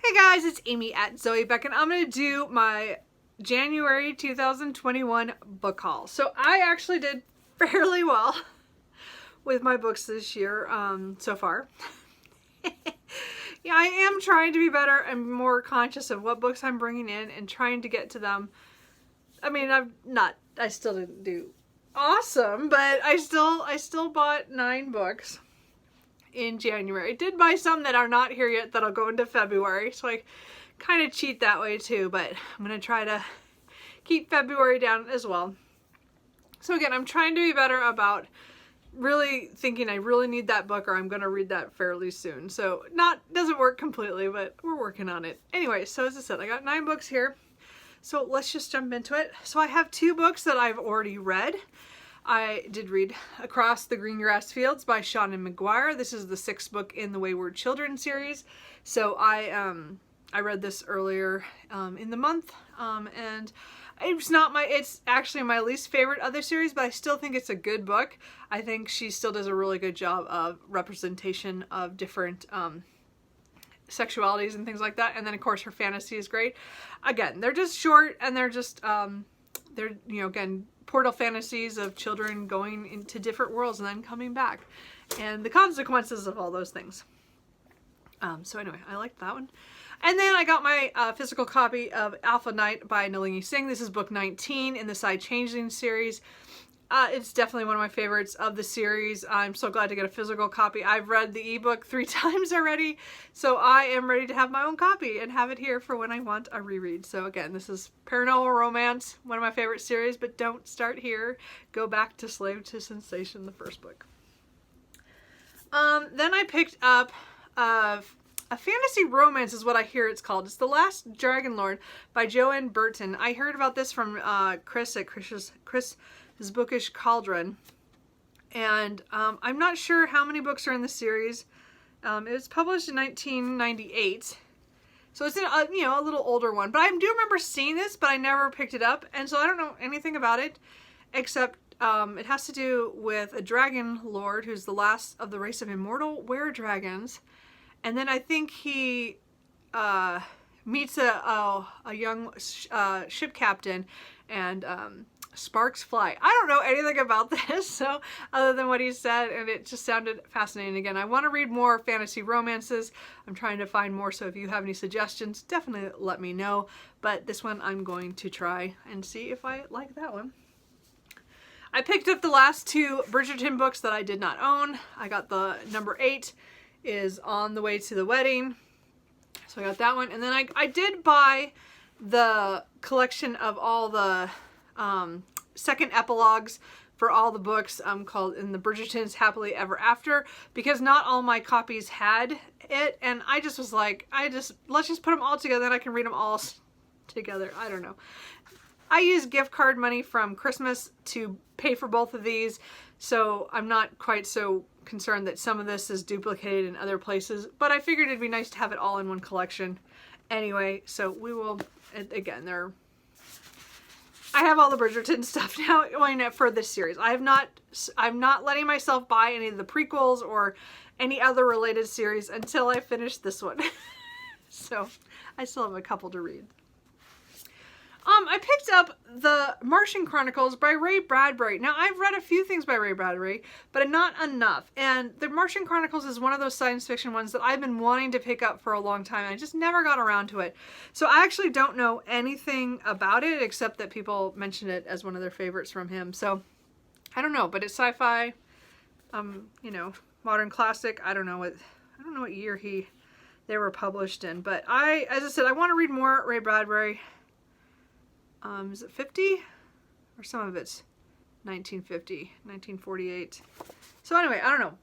Hey guys, it's Amy at Zoe Beck, and I'm going to do my January 2021 book haul. So I actually did fairly well with my books this year so far. Yeah, I am trying to be better and more conscious of what books I'm bringing in and trying to get to them. I mean, I still didn't do awesome, but I still bought 9 books in January. I did buy some that are not here yet that'll go into February, so I kind of cheat that way too, but I'm going to try to keep February down as well. So again, I'm trying to be better about really thinking I really need that book or I'm going to read that fairly soon. So doesn't work completely, but we're working on it. Anyway, so as I said, I got 9 books here. So let's just jump into it. So I have 2 books that I've already read. I did read Across the Green Grass Fields by Seanan McGuire. This is the 6th book in the Wayward Children series. So I read this earlier in the month, and it's actually my least favorite of the series, but I still think it's a good book. I think she still does a really good job of representation of different sexualities and things like that. And then of course her fantasy is great. Again, they're just short and they're just they're, you know, again, portal fantasies of children going into different worlds and then coming back, and the consequences of all those things. So anyway, I liked that one. And then I got my physical copy of Alpha Night by Nalini Singh. This is book 19 in the Side Changeling series. It's definitely one of my favorites of the series. I'm so glad to get a physical copy. I've read the ebook 3 times already, so I am ready to have my own copy and have it here for when I want a reread. So again, this is paranormal romance, one of my favorite series, but don't start here. Go back to Slave to Sensation, the first book. Then I picked up a fantasy romance is what I hear it's called. It's The Last Dragon Lord by Joanne Burton. I heard about this from Chris at Chris's Bookish Cauldron, and I'm not sure how many books are in the series. It was published in 1998, so it's a little older one. But I do remember seeing this, but I never picked it up, and so I don't know anything about it except it has to do with a dragon lord who's the last of the race of immortal were-dragons, and then I think he meets a young ship captain, and sparks fly. I don't know anything about this, so other than what he said, and it just sounded fascinating. Again, I want to read more fantasy romances. I'm trying to find more, so if you have any suggestions, definitely let me know. But this one I'm going to try and see if I like that one. I picked up the last 2 Bridgerton books that I did not own. I got the number 8 is On the Way to the Wedding. So I got that one. And then I did buy the collection of all the second epilogues for all the books called In the Bridgertons Happily Ever After, because not all my copies had it, and I just was like, let's just put them all together and I can read them all together. I don't know. I used gift card money from Christmas to pay for both of these, so I'm not quite so concerned that some of this is duplicated in other places, but I figured it'd be nice to have it all in one collection anyway. So we will, again, I have all the Bridgerton stuff now for this series. I'm not letting myself buy any of the prequels or any other related series until I finish this one. So I still have a couple to read. I picked up the Martian Chronicles by Ray Bradbury. Now, I've read a few things by Ray Bradbury, but not enough. And the Martian Chronicles is one of those science fiction ones that I've been wanting to pick up for a long time, and I just never got around to it. So I actually don't know anything about it, except that people mention it as one of their favorites from him. So I don't know, but it's sci-fi, modern classic. I don't know what year they were published in, but as I said, I want to read more Ray Bradbury. Is it 50? Or some of it's 1950, 1948. So anyway, I don't know.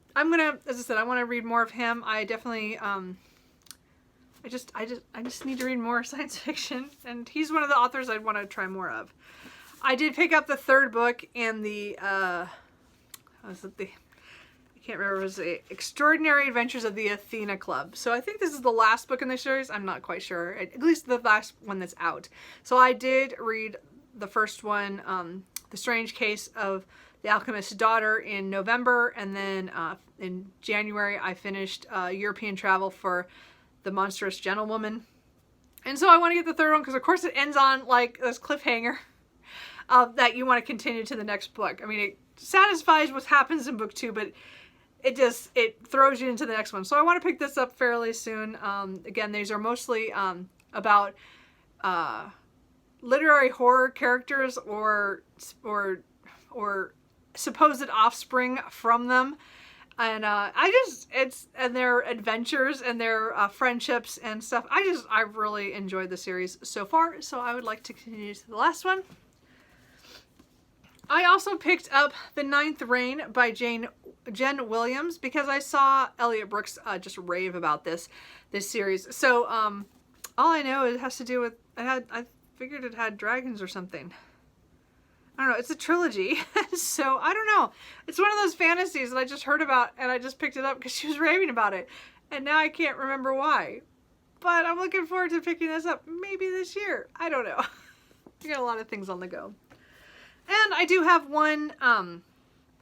As I said, I want to read more of him. I definitely, I just need to read more science fiction, and he's one of the authors I'd want to try more of. I did pick up the 3rd book in the, I can't remember, it was the Extraordinary Adventures of the Athena Club. So I think this is the last book in the series. I'm not quite sure. At least the last one that's out. So I did read the first one, The Strange Case of the Alchemist's Daughter, in November, and then in January I finished European Travel for the Monstrous Gentlewoman. And so I want to get the third one because, of course, it ends on like this cliffhanger that you want to continue to the next book. I mean, it satisfies what happens in book 2, but it throws you into the next one. So I want to pick this up fairly soon. Again, these are mostly about literary horror characters or supposed offspring from them. And and their adventures and their friendships and stuff. I've really enjoyed the series so far, so I would like to continue to the last one. I also picked up The Ninth Reign by Jen Williams because I saw Elliot Brooks just rave about this series. So all I know it has to do with I figured it had dragons or something. I don't know. It's a trilogy. So, I don't know. It's one of those fantasies that I just heard about and I just picked it up because she was raving about it. And now I can't remember why. But I'm looking forward to picking this up maybe this year. I don't know. I got a lot of things on the go. And I do have one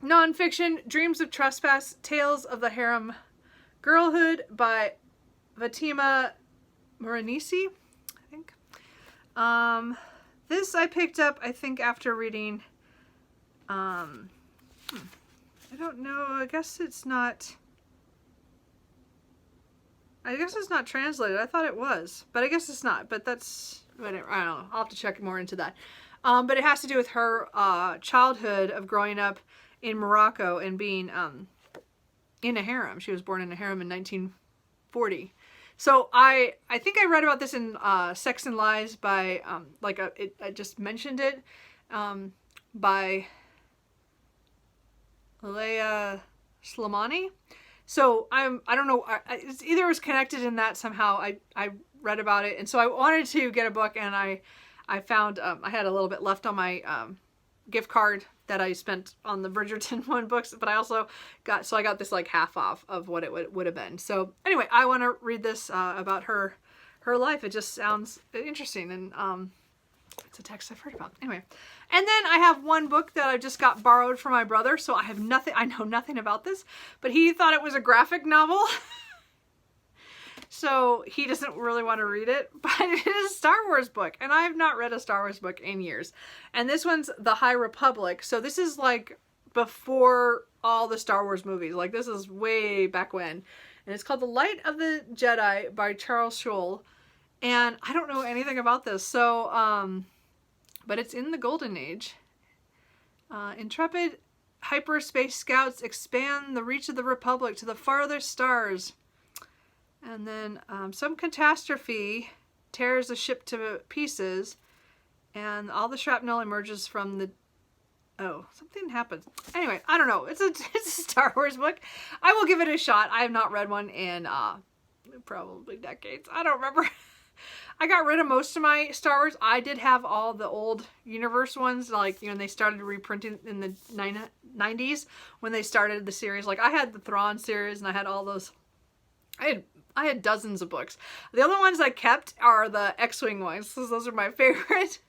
nonfiction, Dreams of Trespass, Tales of the Harem Girlhood by Fatima Morenisi, I think. This I picked up, I think, after reading, I don't know, I guess it's not translated. I thought it was, but I guess it's not, but that's, whatever, I don't know. I'll have to check more into that. But it has to do with her childhood of growing up in Morocco and being in a harem. She was born in a harem in 1940. So I think I read about this in Sex and Lies by I just mentioned it by Leia Slimani. So I don't know. It's either it was connected in that somehow. I read about it, and so I wanted to get a book, and I found I had a little bit left on my gift card that I spent on the Bridgerton one books, but I also got this like half off of what it would have been. So anyway, I want to read this about her life. It just sounds interesting, and it's a text I've heard about. Anyway, and then I have one book that I just got borrowed from my brother, so I know nothing about this, but he thought it was a graphic novel. So he doesn't really want to read it, but it is a Star Wars book, and I have not read a Star Wars book in years. And this one's The High Republic, so this is like before all the Star Wars movies. Like, this is way back when. And it's called The Light of the Jedi by Charles Schul. And I don't know anything about this, so, but it's in the Golden Age. Intrepid hyperspace scouts expand the reach of the Republic to the farthest stars. And then some catastrophe tears the ship to pieces, and all the shrapnel emerges from the... Oh, something happens. Anyway, I don't know. It's a Star Wars book. I will give it a shot. I have not read one in probably decades. I don't remember. I got rid of most of my Star Wars. I did have all the old universe ones, like, you know, they started reprinting in the 90s when they started the series. Like, I had the Thrawn series, and I had all those... I had dozens of books. The only ones I kept are the X-Wing ones, so those are my favorite.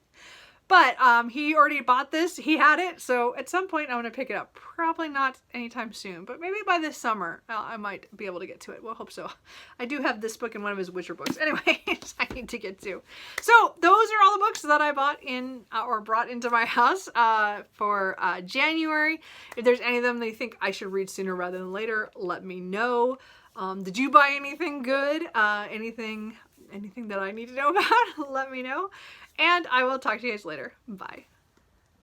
But he already bought this. He had it, so at some point I want to pick it up. Probably not anytime soon, but maybe by this summer I might be able to get to it. We'll hope so. I do have this book and one of his Witcher books. Anyway, I need to get to. So those are all the books that I bought in or brought into my house for January. If there's any of them that you think I should read sooner rather than later, let me know. Did you buy anything good? Anything that I need to know about? Let me know. And I will talk to you guys later. Bye.